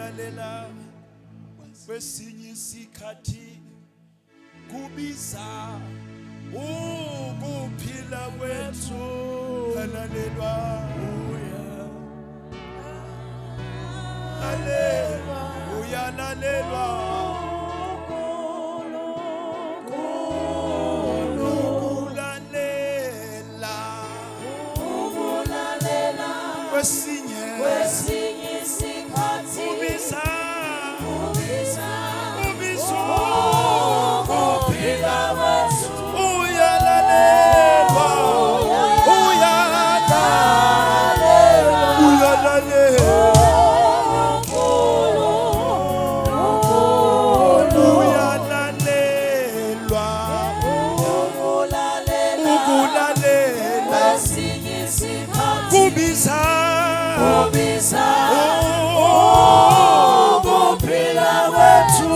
Uyalalela kwesinye isikhathi kubiza ukuphila kwethu. Uyalalela uyalalelwa kwesinye isikhathi kubiza ukuphila kwethu. uyalalelwa kwesinye isikhathi kubiza ukuphila kwethu.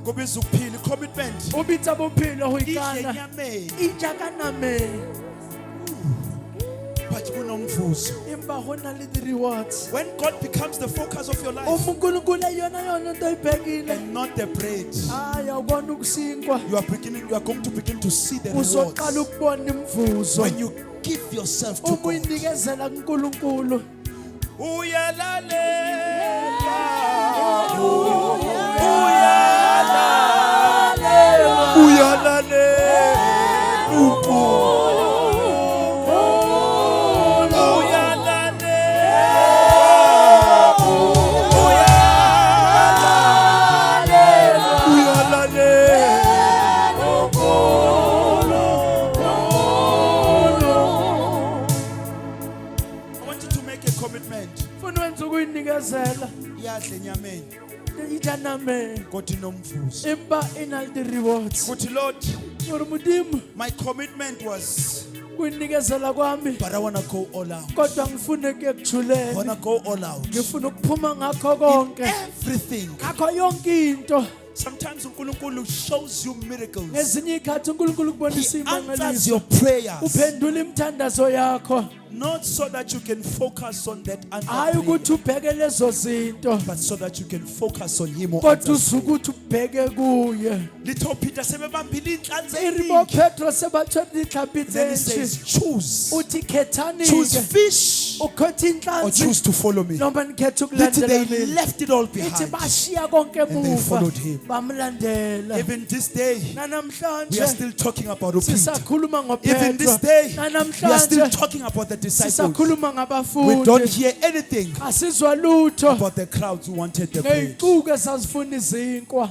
kubiza ukuphila commitment ubitsa bophelo ho ikana enyameni ijakaname but kunomvuzo. imba hona le di rewards. When God becomes the focus of your life uNkulunkulu yona nto ibhekile and not the bread, aya ubona ukusinkwa you are going to begin to see the uzoqala rewards ukubona imvuzo when you give yourself to God. ukuyinikezela kuNkulunkulu. I want you to make a commitment. Funa wenza ukuyinikezela Iyadla enyameni ijaname kodwa inomvuzo. imba ina le di rewards. Kuthi Lord, Uri Modimo my commitment was, kuyinikezela kwami but I want to go all out. kodwa ngifune I kuyekujuleni want to go all out. ngifuna ukuphuma ngakho konke Everything. ngakho yonke into. Sometimes uNkulunkulu shows you miracles. Ngezinye ikhathi uNkulunkulu kubonisa He answers imangaliso your prayers, uphendula imithandazo yakho not so that you can focus on that hayi answer prayer, ukuthi ubheke lezo zinto but so that you can focus on Him. kodwa usukuthi ubheke kuye. Little Peter sebebambile inhlanzi iribo eningi. Petro sebathwele ihlaphi Then he zethu says, choose. uthi khethani Choose ke fish ukhetha or inhlanzi choose to follow me. noma nikhetha Lithi ukulandela they mina. left it all ithi behind. bashiya konke And they emuva followed him. bamlandela. Even this day, we are Nanamhlanje still talking about Peter. sisakhuluma Even this ngoPetro. day, we are still Nanamhlanje talking about the disciples. sisakhuluma We don't ngabafundi. hear anything Asizwa lutho about the crowds who wanted the bread. ngey'cuku esazifuna izinkwa.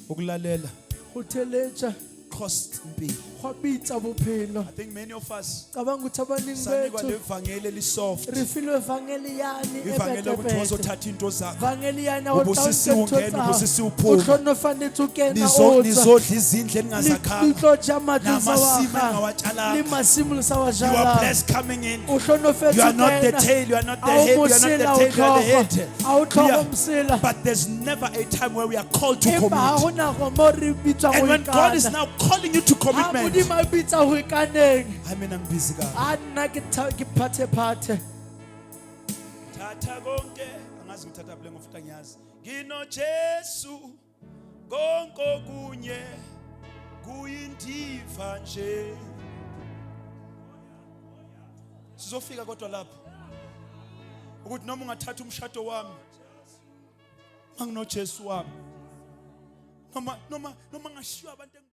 Ukulalela Utheleja cost impilo. kwabitsa bophelo. I think many of us Cabanga ukuthi abaningi sanikwa bethu levangeli elisoft. rifilwe evangeli yani Ivangeli ukuthi ebhetebhete. wazothatha into zakho. Vangeli yana Ubusisiwe ungena, ubusisiwe uphuma. uhlonifanele ukena Nizodla izindlu eningazakhanga. litloja amadlu Namasimi sawaha engawatshalanga. limasimu You are lisawajala blessed coming in. uhlonofethu You are not the tail, you are not the head, you are not the tail, you are the head. awuhloko Yeah. umsila But there's never a time where we are called to empa commit. hagonako mo re bitswa And go when God is ikana now calling you to commitment, modimo a bitsa go ikaneng I mean, I'm busy, God. a nna ke phathephathe Thatha konke, angazi ngithatha bule ngofuta ngiyazi. Ngino Jesu, konke okunye kuyindiva nje. Sizofika kodwa lapho. Ukuthi noma ungathatha umshado wami, mangino Jesu wami. Noma ngashiya abantu